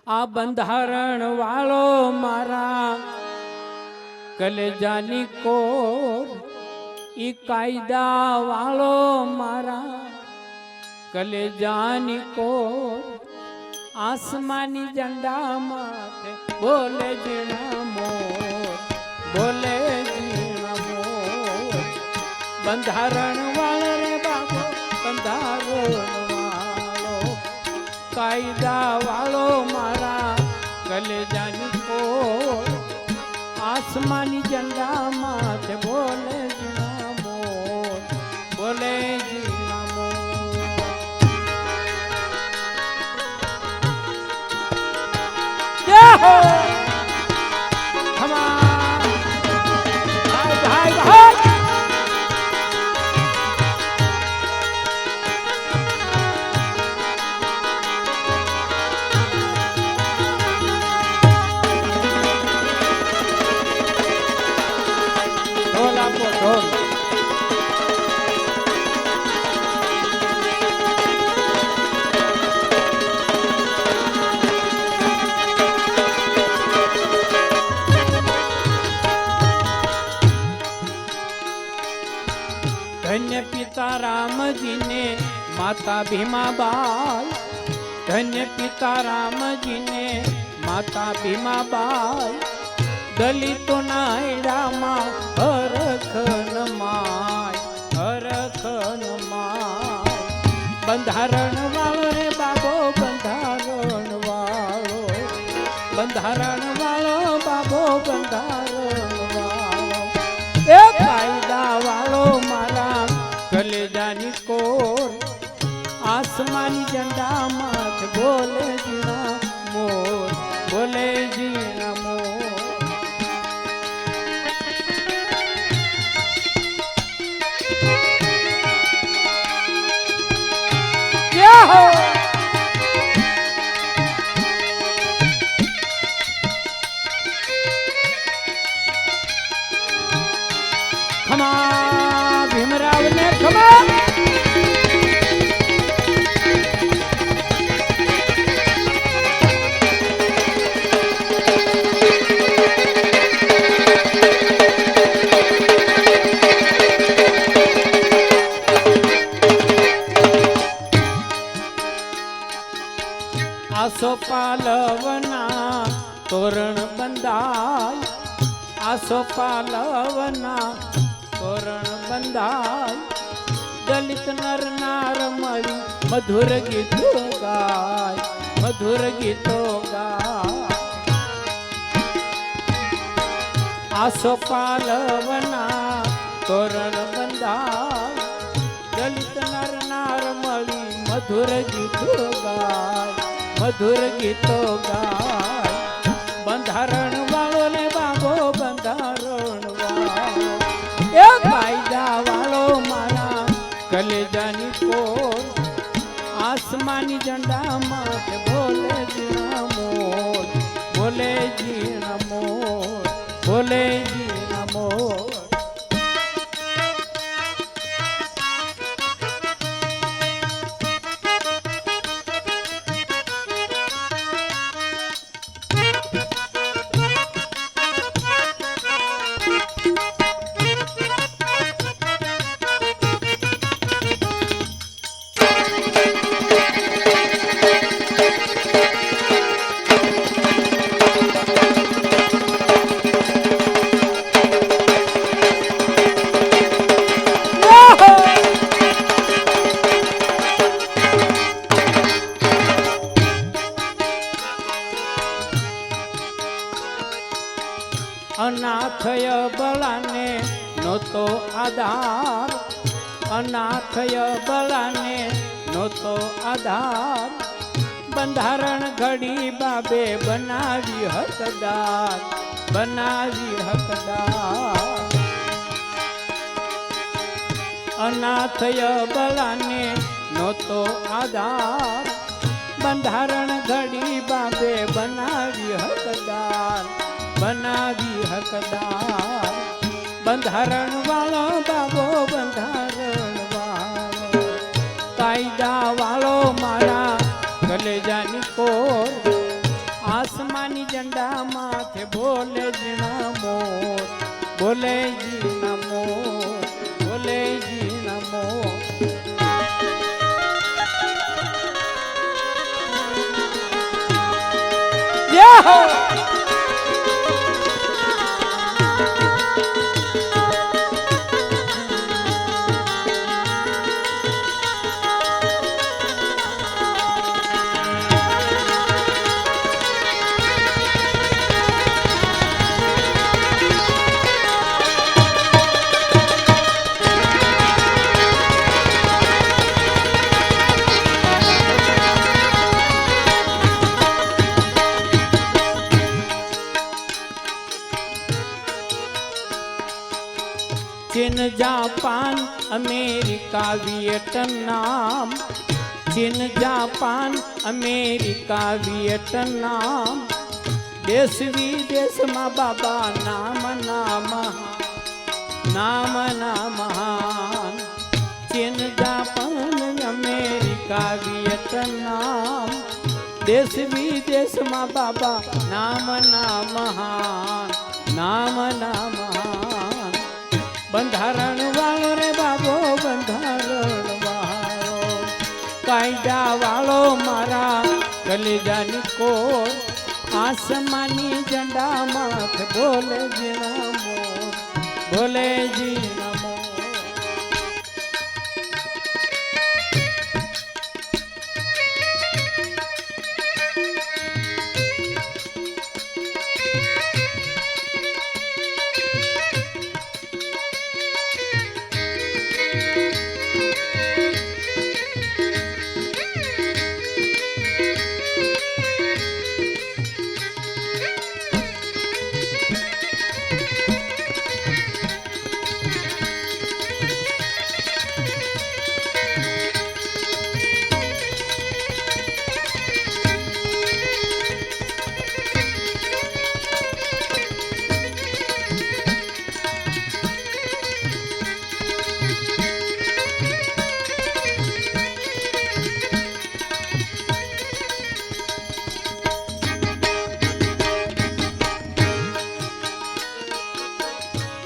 આ બંધારણ વાળો મારા કલેજાની કોર, ઈ કાયદા વાળો મારા કલેજાની કોર, આસમાની ઝંડા માથે બોલે જીણા મોર, બોલે જીણા મોર. બંધારણ વાળો રે બાબો, બંધારણ વાળો, કાયદા વાળો મારા કલેજાની કોર, આસમાની ઝંડા માથે બોલે જીણા મોર, બોલે જીણા મોર. જય હો હમાર ભાઈ ભાઈ ભાઈ. ઢોલ આપો ઢોલ. ધન્ય પિતા રામજીને માતા ભીમાબાઈ, ધન્ય પિતા રામજીને માતા ભીમાબાઈ, દલિતોના એડામાં હરખ નમાય, હરખ નમાય. બંધારણ વાળો રે બાબો, બંધારણ વાળો, બંધારણ વાળો બાબો, બંધારણ વાળો, એ કાયદા વાળો મારા કલેજાની કોર, આસમાની ઝંડા માથે બોલે જીણા મોર, બોલે જીણા મોર. ખમા ભીમરાવ ને ખમા. આસો પાલવના તોરણ બંધાય, આસો પાલવના તોરણ બંધાય, દલિત નર નાર મળી મધુર ગીતો ગાય, મધુર ગીતો ગાય. આસો પાલવના તોરણ બંધાય, દલિત નર નાર મળી મધુર ગીતો ગાય, મધુર ગીતો ગાય. બંધારણ વાળો ને બાબો, બંધારણ વાળો, એ કાયદા વાળો મારા કલેજાની કોર, આસમાની ઝંડા માથે બોલે જીણા મોર, બોલે જીણા મોર, બોલે જીણા મોર. અનાથય બળાને નહોતો આધાર, અનાથય બળાને નહોતો આધાર, બંધારણ ઘડી બાબે બનાવી હકદાર, બનાવી હકદાર. અનાથય બળાને નહોતો આધાર, બંધારણ ઘડી બાબે બનાવી હકદાર, બનાવી હકદાર. બંધારણ વાળો બાબો, બંધારણ વાળો, કાયદા વાળો મારા કલેજાની કોર, જંડા માથે બોલે જીણા મોર, બોલે જીણા મોર, બોલે જીણા મોર. જય હો. चीन जापान अमेरिका वियतनाम, चीन जापान अमेरिका वियतनाम, देश विदेश में बाबा नाम नाम नाम नाम. चीन जापान अमेरिका वियतनाम, देश विदेश में बाबा नाम नाम नाम नाम. બંધારણ વાળો રે બાબો બંધારણ વાળો, કાયદા વાળો મારા કલેજાની કોર, આસમાની ઝંડા માથે બોલે જીણા મોર, બોલે જીણા મોર.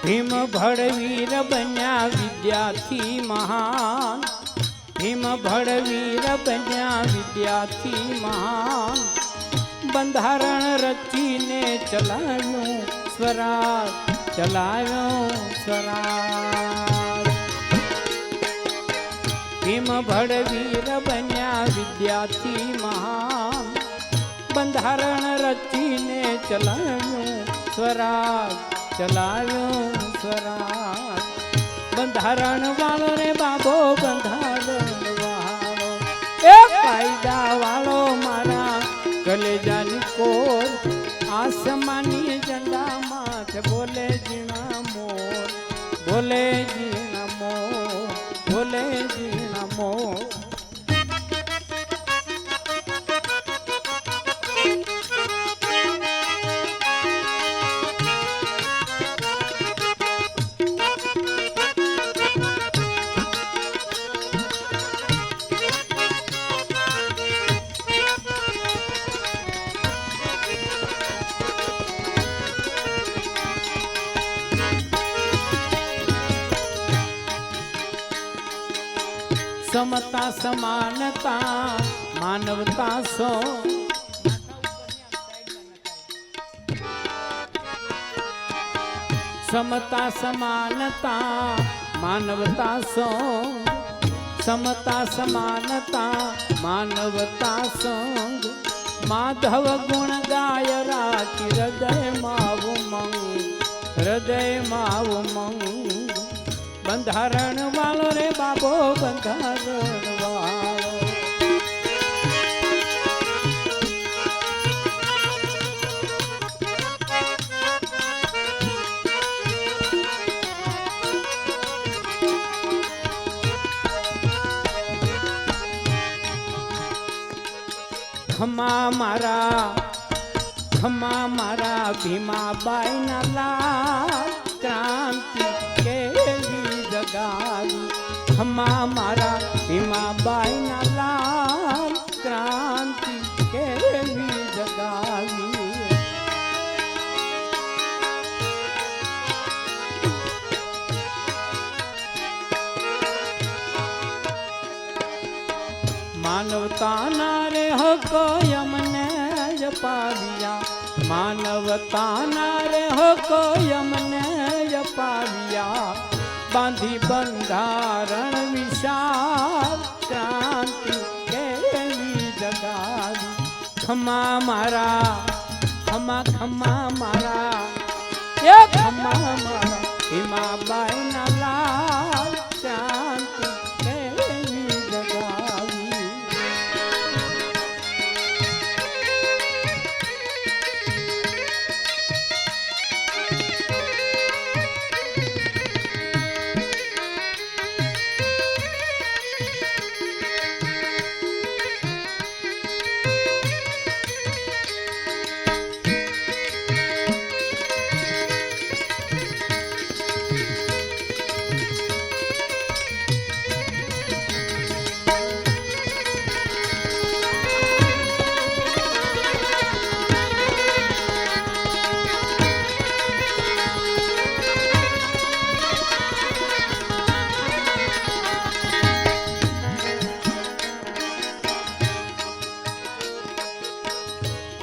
ભીમ ભડવીર બન્યા વિદ્યાર્થી મહાન, ભીમ ભડવીર બન્યા વિદ્યાર્થી મહાન, બંધારણ રચીને ચલાવ્યું સ્વરાજ, ચલાવ્યું સ્વરાજ. ભીમ ભડવીર બન્યા વિદ્યાર્થી મહાન, બંધારણ રચીને ચલાવ્યું સ્વરાજ, ચલાવ્યું સ્વરાજ. બંધારણ વાળો રે બાબો બંધારણ વાળો, એ કાયદા વાળો મારા કલેજાની કોર, આસમાની ઝંડા માથે બોલે જીણા મોર, બોલે જીણા મોર, બોલે જીણા મોર. समता समानता मानवता सो, समता समानता मानवता सो, समता समानता मानवता संग. माधव गुण गाय राखी हृदय माव मंग, हृदय माव मंग. બંધારણ વાળો રે બાબો બંધારણ વાળો. ખમા મારા ભીમાબાઈ ના લાલ, ક્રાંતિ કેવી જગાવી. ખમા મારા ભીમાબાઈ ના લાલ, ક્રાંતિ કેવી જગાવી. માનવતાના રે હકો યમને અપાવ્યા માનવતાના રે હકો યમને અપાવ્યા બાંધી બંધારણ વિશાળ ક્રાંતિ કેવી જગાવી ખમા મારા ખમા ખમા મારા એ ખમા મારા હિમાબાઈ ના લાલ ક્રાંતિ કેવી જગાવી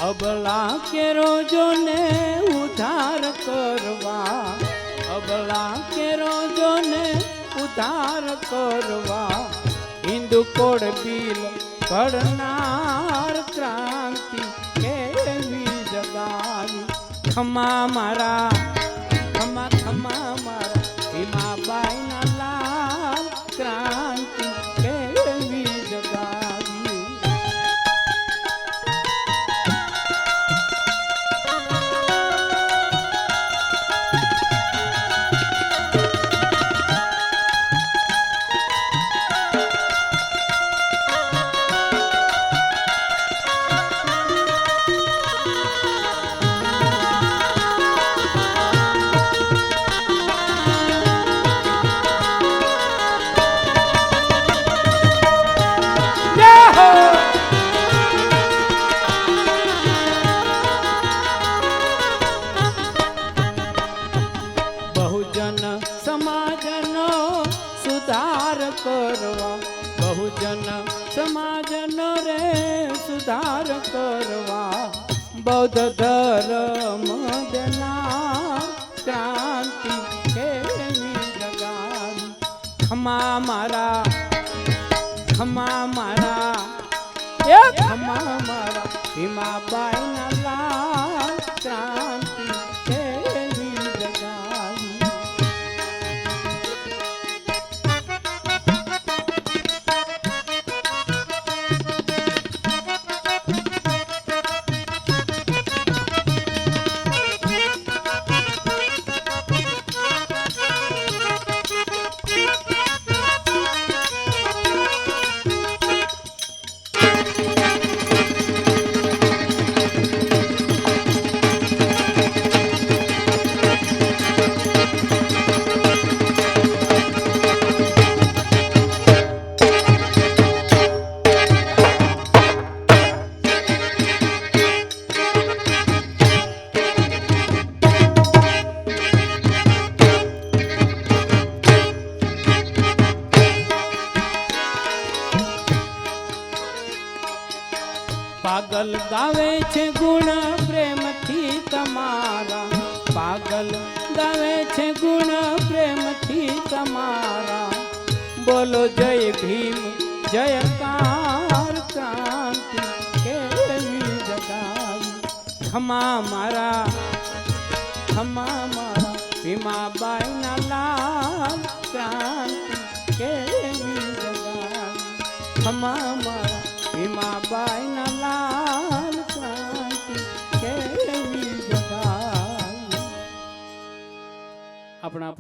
અબલા કે રોજોને ઉધાર કરવા અબલા કે રોજોને ઉધાર કરવા હિન્દુ કોડ બિલ કરનાર ક્રાંતિ કેવી જગાવી ખમા મારા ખમા ખમા મારા હિમાબાઈ ના લાલ ક્રાંતિ કેવી જગાવી બહુજન સમાજનો સુધાર કરવા બહુજન સમાજનો રે સુધાર કરવા બૌદ્ધ ધર્મ દેનાર ક્રાંતિ કેવી જગાવી ખમા મારા એ ખમા મારા હિમાબાઈ ના લાલ ક્રાંતિ કેવી જગાવી પાગલ ગાવે છે ગુણ પ્રેમથી તમારા પાગલ ગાવે છે ગુણ પ્રેમથી તમારા બોલો જય ભીમ જયકાર ક્રાંતિ કેવી જગાવી ખમા મારા ભીમાબાઈ ના લાલ ક્રાંતિ કેવી જગાવી ખમા મારા ભીમાબાઈ ના લાલ ક્રાંતિ કેવી જગાવી આપણા